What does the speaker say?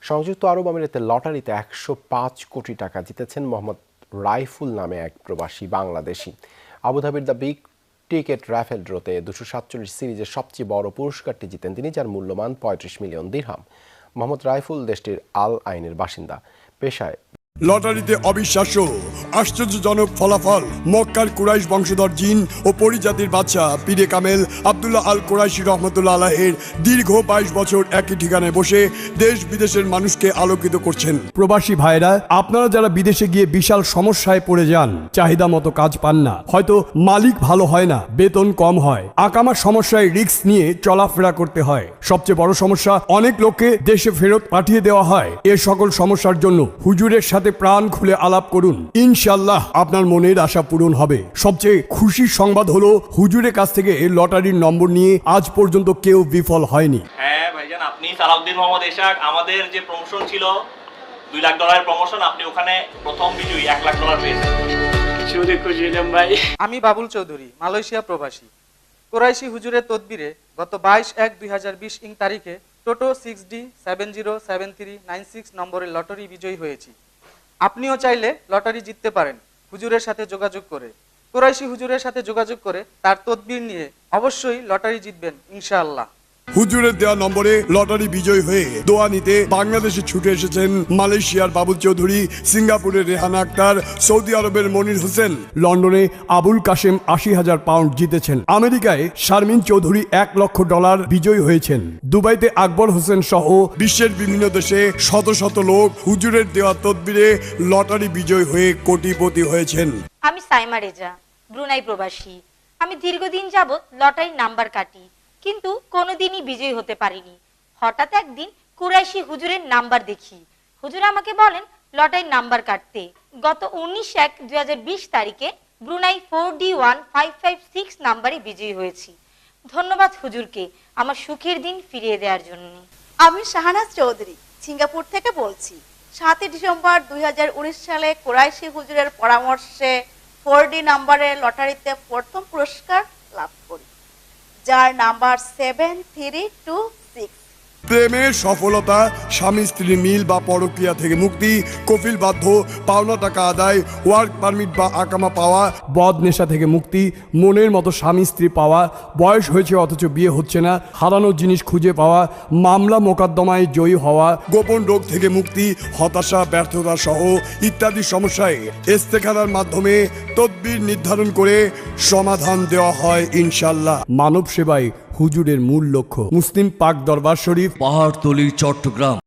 সংযুক্ত আরব আমিরাতের লটারিতে ১০৫ কোটি টাকা জিতেছেন মোহাম্মদ রাইফুল নামে এক প্রবাসী বাংলাদেশি। আবুধাবির দ্য বিগ টিকেট রাফেল ড্রোতে ২৪৭ সিরিজের সবচেয়ে বড় পুরস্কারটি জিতেন তিনি, যার মূল্যমান ৩৫ মিলিয়ন দিরহাম। মোহাম্মদ রাইফুল দেশটির আল আইনের বাসিন্দা। পেশায় লটারিতে অবিশ্বাস্য আশ্চর্যজনক ফলাফল। মক্কার কুরাইশ বংশধর জিন ও পরিজাতির বাদশা পীরে কামেল আব্দুল্লাহ আল কুরাইশি রহমতুল্লাহ আলাহের দীর্ঘ ২২ বছর একই ঠিকানায় বসে দেশ বিদেশের মানুষকে আলোকিত করছেন। প্রবাসী ভাইরা, আপনারা যারা বিদেশে গিয়ে বিশাল সমস্যায় পড়ে যান, চাহিদা মতো কাজ পান না, হয়তো মালিক ভালো হয় না, বেতন কম হয়, আকামার সমস্যায় রিস্ক নিয়ে চলাফেরা করতে হয়, সবচেয়ে বড় সমস্যা অনেক লোককে দেশে ফেরত পাঠিয়ে দেওয়া হয়, এ সকল সমস্যার জন্য হুজুরের সাথে প্রাণ খুলে আলাপ করুন। ইনশাআল্লাহ আপনার মনের আশা পূরণ হবে। সবচেয়ে খুশির সংবাদ হলো হুজুরের কাছ থেকে লটারির নম্বর নিয়ে আজ পর্যন্ত কেউ বিফল হয়নি। হ্যাঁ ভাইজান, আপনি সালাউদ্দিন মোহাম্মদ এশাক, আমাদের যে প্রমোশন ছিল $2 লাখ প্রমোশন, আপনি ওখানে প্রথম বিজয়ী $1 লাখ পেয়েছেন। শুনে খুশি হলাম ভাই। আমি বাবুল চৌধুরী, মালয়েশিয়া প্রবাসী। কুরাইশি হুজুরের তদবিরে গত 22/1/2020 ইং তারিখে টোটো 6D707396 নম্বরের লটারি বিজয়ী হয়েছি। আপনিও চাইলে লটারি জিততে পারেন হুজুরের সাথে যোগাযোগ করে। কুরাইশি হুজুরের সাথে যোগাযোগ করে তার তদবির নিয়ে অবশ্যই লটারি জিতবেন ইনশাআল্লাহ। হুজুরের দেওয়া নম্বরে লটারি বিজয়ী হয়ে দোয়া নিতে বাংলাদেশে ছুটে এসেছেন মালয়েশিয়ার বাবুল চৌধুরী, সিঙ্গাপুরের রেহানা আক্তার, সৌদি আরবের মনির হোসেন, লন্ডনে আবুল কাশেম ৮০,০০০ পাউন্ড জিতেছেন, আমেরিকায় শারমিন চৌধুরী $1 লক্ষ বিজয়ী হয়েছেন, দুবাইতে আকবর হোসেন সহ বিশ্বের বিভিন্ন দেশে শত শত লোক হুজুরের দেওয়া তদবিরে লটারি বিজয়ী হয়ে কোটিপতি হয়েছেন। আমি সাইমা রেজা, ব্রুনাই প্রবাসী। আমি দীর্ঘদিন যাবৎ লটারির নাম্বার কাটি, কিন্তু কোনোদিনই বিজয়ী হতে পারিনি। হঠাৎ একদিন কুরাইশি হুজুরের নাম্বার দেখি। হুজুর আমাকে বলেন লটারির নাম্বার কাটতে। গত 19/1/2020 তারিখে ব্রুনাই 4D1556 নাম্বারে বিজয়ী হয়েছি। ধন্যবাদ হুজুরকে আমার সুখের দিন ফিরিয়ে দেওয়ার জন্য। আমি শাহানাজ চৌধুরী, সিঙ্গাপুর থেকে বলছি। 7 ডিসেম্বর 2019 সালে কুরাইশি হুজুরের পরামর্শে 4D নাম্বারের লটারিতে প্রথম পুরস্কার লাভ করি, যার নাম্বার 7326। প্রেমের সফলতা, স্বামী স্ত্রী মিল বা পরক্রিয়া থেকে মুক্তি, কফিল বাধ্য, পাওনা টাকা আদায়, ওয়ার্ক পারমিট বা আকামা পাওয়া, বদ নেশা থেকে মুক্তি, মনের মতো স্বামী স্ত্রী পাওয়া, বয়স হয়েছে অথচ বিয়ে হচ্ছে না, হারানোর জিনিস খুঁজে পাওয়া, মামলা মোকদ্দমায় জয়ী হওয়া, গোপন রোগ থেকে মুক্তি, হতাশা, ব্যর্থতা সহ ইত্যাদি সমস্যায় ইস্তেখারার মাধ্যমে তদবির নির্ধারণ করে সমাধান দেওয়া হয় ইনশাআল্লাহ। মানব সেবায় হুজুরের মূল লক্ষ্য। মুসলিম পাক দরবার শরীফ, পাহাড়তলি, চট্টগ্রাম।